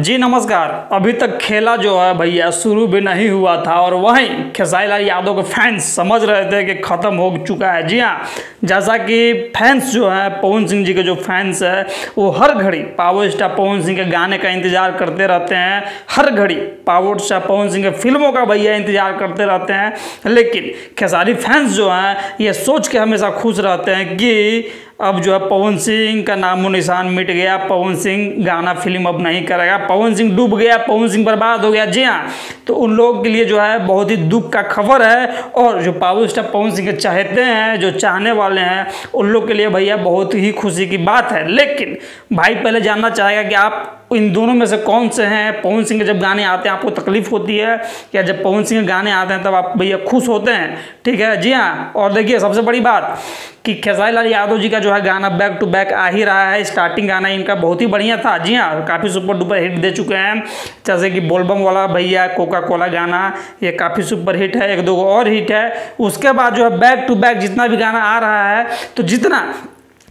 जी नमस्कार। अभी तक खेला जो है भैया शुरू भी नहीं हुआ था और वहीं खेसारी लाल यादव के फैंस समझ रहे थे कि ख़त्म हो चुका है। जी हाँ, जैसा कि फैंस जो है पवन सिंह जी के जो फैंस है वो हर घड़ी पावर स्टार पवन सिंह के गाने का इंतज़ार करते रहते हैं, हर घड़ी पावर स्टार पवन सिंह के फिल्मों का भैया इंतज़ार करते रहते हैं। लेकिन खेसारी फैंस जो हैं ये सोच के हमेशा खुश रहते हैं कि अब जो है पवन सिंह का नामो निशान मिट गया, पवन सिंह गाना फिल्म अब नहीं करेगा, पवन सिंह डूब गया, पवन सिंह बर्बाद हो गया। जी हाँ, तो उन लोगों के लिए जो है बहुत ही दुख का खबर है और जो पावर स्टार पवन सिंह के चाहते हैं, जो चाहने वाले हैं, उन लोग के लिए भैया बहुत ही खुशी की बात है। लेकिन भाई पहले जानना चाहेगा कि आप इन दोनों में से कौन से हैं? पवन सिंह के जब गाने आते हैं आपको तकलीफ होती है या जब पवन सिंह के गाने आते हैं तब आप भैया खुश होते हैं? ठीक है, जी हाँ। और देखिए सबसे बड़ी बात कि खेसारी लाल यादव जी का जो है गाना बैक टू बैक आ ही रहा है। स्टार्टिंग गाना इनका बहुत ही बढ़िया था। जी हाँ, काफ़ी सुपर डुपर हिट दे चुके हैं, जैसे कि बोलबम वाला भैया कोका कोला गाना, ये काफ़ी सुपर हिट है। एक दो और हिट है। उसके बाद जो है बैक टू बैक जितना भी गाना आ रहा है, तो जितना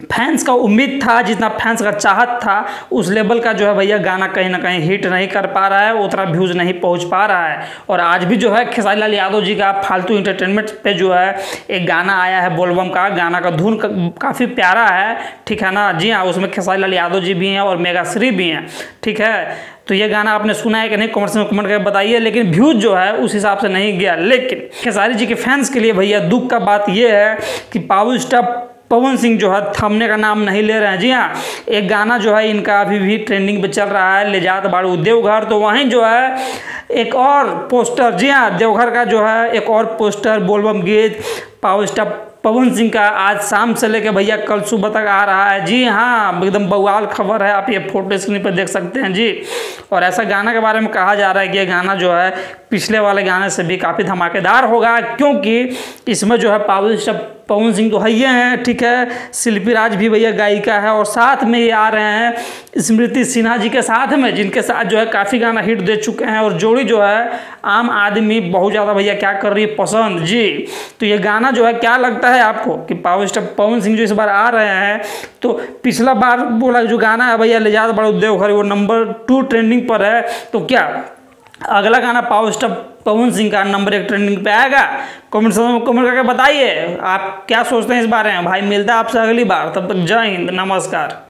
फैंस का उम्मीद था, जितना फैंस का चाहत था, उस लेवल का जो है भैया गाना कहीं ना कहीं हिट नहीं कर पा रहा है, उतना व्यूज़ नहीं पहुंच पा रहा है। और आज भी जो है खेसारी लाल यादव जी का फालतू इंटरटेनमेंट पे जो है एक गाना आया है बोलबम का, गाना का धुन काफ़ी प्यारा है, ठीक है ना। जी हाँ, उसमें खेसारी लाल यादव जी भी हैं और मेगाश्री भी हैं, ठीक है। तो ये गाना आपने सुना है कि नहीं, कमेंट्स में कमेंट करके बताइए। लेकिन व्यूज़ जो है उस हिसाब से नहीं गया। लेकिन खेसारी जी के फैंस के लिए भैया दुख का बात यह है कि पावर स्टार पवन सिंह जो है थमने का नाम नहीं ले रहे हैं। जी हाँ, एक गाना जो है इनका अभी भी ट्रेंडिंग पे चल रहा है, ले जात बाड़ू देवघर। तो वहीं जो है एक और पोस्टर, जी हाँ, देवघर का जो है एक और पोस्टर बोलबम गीत पावर स्टार पवन सिंह का आज शाम से लेके भैया कल सुबह तक आ रहा है। जी हाँ, एकदम बवाल खबर है, आप ये फोटो स्क्रीन पर देख सकते हैं जी। और ऐसा गाना के बारे में कहा जा रहा है कि ये गाना जो है पिछले वाले गाने से भी काफ़ी धमाकेदार होगा, क्योंकि इसमें जो है पावर स्टार पवन सिंह तो है ही हैं, ठीक है, शिल्पी राज भी भैया गायिका है और साथ में ये आ रहे हैं स्मृति सिन्हा जी के साथ में, जिनके साथ जो है काफ़ी गाना हिट दे चुके हैं। और जोड़ी जो है आम आदमी बहुत ज़्यादा भैया क्या कर रही है पसंद जी। तो ये गाना जो है क्या लगता है आपको कि पावर स्टार पवन सिंह जो इस बार आ रहे हैं, तो पिछला बार बोला जो गाना है भैया ले जात बाड़ू देवघर वो नंबर 2 ट्रेंडिंग पर है, तो क्या अगला गाना पावर स्टार पवन सिंह का नंबर 1 ट्रेंडिंग पे आएगा? कमेंट करके बताइए आप क्या सोचते हैं इस बारे में। भाई मिलता है आपसे अगली बार, तब तक जय हिंद, नमस्कार।